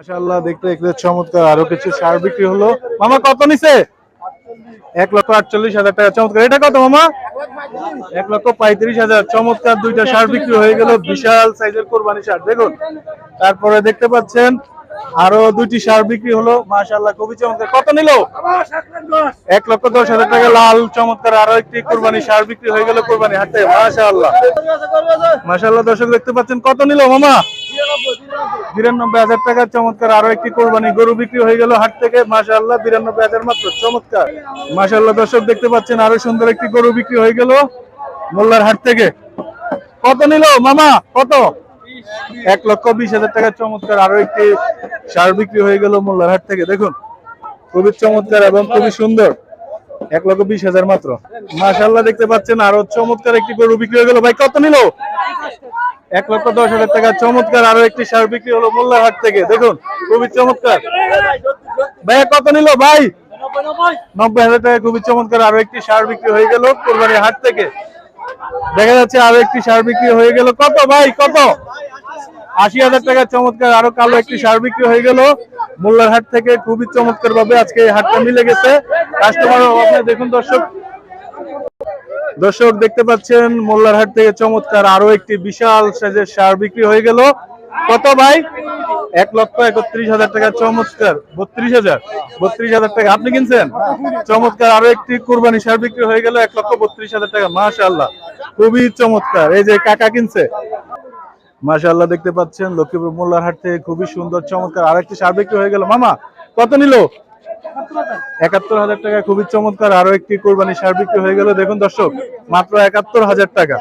মাশাআল্লাহ দেখতে দেখতে চমৎকার আরো কিছু সার বিক্রি হলো। মামা কত নিছে? 1,48,000 টাকা। চমৎকার। এটা কত মামা? 1,35,000। চমৎকার দুইটা সার বিক্রি হয়ে গেল। বিশাল সাইজের কোরবানি সার দেখুন। তারপরে দেখতে পাচ্ছেন আরো দুইটি সার বিক্রি হলো। মাশাআল্লাহ খুবই চমৎকার। কত নিল? 1,10,000 টাকা। লাল চমৎকার আরো একটি কোরবানি সার বিক্রি হয়ে গেল কোরবানি হাটে। মাশাআল্লাহ মাশাআল্লাহ দর্শক দেখতে পাচ্ছেন কত নিল মামা? 92,000 টাকা। চমৎকার আরো একটি কোরবানি গরু বিক্রি হয়ে গেল হাট থেকে। মাশাআল্লাহ 92,000 মাত্র। চমৎকার। মাশাআল্লাহ দর্শক দেখতে পাচ্ছেন আরো সুন্দর একটি গরু বিক্রি হয়ে গেল মোল্লার হাট থেকে। কত নিল মামা? কত? 1,20,000 টাকা। চমৎকার আরো একটি সার বিক্রি হয়ে গেল মোল্লার হাট থেকে। দেখুন খুবই চমৎকার এবং খুবই সুন্দর। 1,20,000 মাত্র। মাশাআল্লাহ দেখতে পাচ্ছেন আরো চমৎকার একটি গরু বিক্রি হয়ে গেল। ভাই কত নিল? 1,10,000 টাকা। চমৎকার আরো একটি সার বিক্রি হলো মোল্লার হাট থেকে। দেখুন খুবই চমৎকার। ভাই কত নিল ভাই? 90,000 টাকা। খুবই চমৎকার আরো একটি সার বিক্রি হয়ে গেল কোরবানির হাট থেকে। দেখা যাচ্ছে আরো একটি সার বিক্রি হয়ে গেল। কত ভাই কত? 80,000 টাকা। চমৎকার আরো কালো একটি সার বিক্রি হয়ে গেল মোল্লার হাট থেকে। খুবই চমৎকার ভাবে আজকে এই হাটটা মিলে গেছে। কাস্টমার আপনি দেখুন দর্শক দেখতে পাচ্ছেন মোল্লার হাট থেকে চমৎকার আরো একটি বিশাল সাইজের সার বিক্রি হয়ে গেল। কত ভাই? 1,31,000 টাকা। চমৎকার 32,000 টাকা। আপনি কিনছেন? চমৎকার আরো একটি কুরবানি সার বিক্রি হয়ে গেল 1,32,000 টাকা। মাশাআল্লাহ খুবই চমৎকার। এই যে কাকা কিনছে। মাশাআল্লাহ দেখতে পাচ্ছেন লক্ষ্মীপুর মোল্লার হাট থেকে খুবই সুন্দর চমৎকার আরেকটি সার বিক্রি হয়ে গেল। মামা কত নিল? 71,000 টাকা। খুবই চমৎকার আরো একটি কোরবানি সার বিক্রি হয়ে গেল। দেখুন দর্শক মাত্র 71,000 টাকা।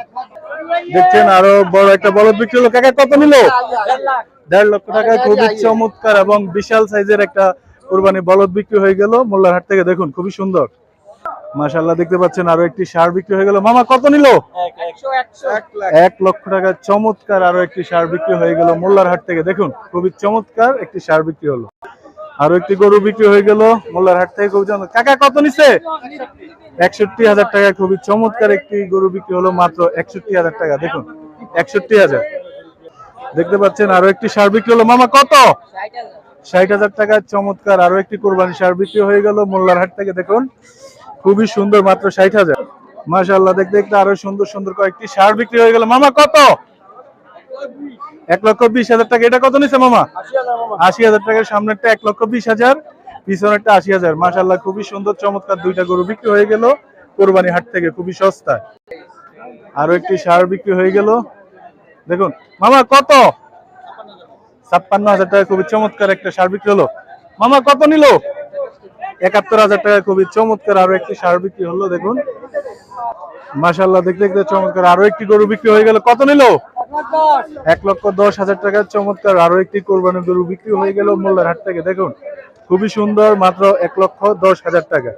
দেখছেন আরো বড় একটা বলদ বিক্রি হলো। কাকা কত নিল? 1.5 লক্ষ টাকা। খুবই চমৎকার এবং বিশাল সাইজের একটা কোরবানি বলদ বিক্রি হয়ে গেল মোল্লার হাট থেকে। দেখুন খুবই সুন্দর। মাশাআল্লাহ দেখতে পাচ্ছেন আরো একটি সার বিক্রি হয়ে গেল। মামা কত নিল? 1 লক্ষ টাকা। চমৎকার আরো একটি সার বিক্রি হয়ে গেল মোল্লার হাট থেকে। দেখুন খুবই চমৎকার একটি সার বিক্রি হলো। আরো একটি গরু বিক্রি হয়ে গেল মোল্লার হাট থেকে। খুবই চমৎকার। কাকা কত নিছে? 61,000 টাকা। খুবই চমৎকার একটি গরু বিক্রি হলো মাত্র 61,000 টাকা। দেখুন 61,000 দেখতে পাচ্ছেন আরো একটি সার বিক্রি হলো। মামা কত? 60,000 টাকা। চমৎকার আরো একটি কোরবানি সার বিক্রি হয়ে গেল মোল্লার হাট থেকে। দেখুন খুবই সুন্দর মাত্র 60,000। মাশাআল্লাহ দেখতে দেখতে আরো সুন্দর সুন্দর কয়েকটি সার বিক্রি হয়ে গেল। মামা কত? 1,20,000 টাকা। এটা কত নিছে মামা? 80,000 টাকার। সামনেরটা 1,20,000, পিছনেরটা 80,000। মাশাআল্লাহ খুবই সুন্দর চমৎকার দুইটা গরু বিক্রি হয়ে গেল কোরবানি হাট থেকে খুবই সস্তায়। আরো একটি সার বিক্রি হয়ে গেল। দেখুন মামা কত? 56,000 টাকা। খুবই চমৎকার একটা সার বিক্রি হলো। মামা কত নিল? 71,000 টাকা। খুবই চমৎকার আরো একটি সার বিক্রি হলো। দেখুন মাশাআল্লাহ দেখতে দেখতে চমৎকার আরো একটি গরু বিক্রি হয়ে গেল। কত নিল? 1,10,000 টাকা। চমৎকার আরো একটি কোরবানির গরু বিক্রি হয়ে গেল মোল্লার হাট থেকে। দেখুন খুবই সুন্দর মাত্র 1,10,000 টাকা।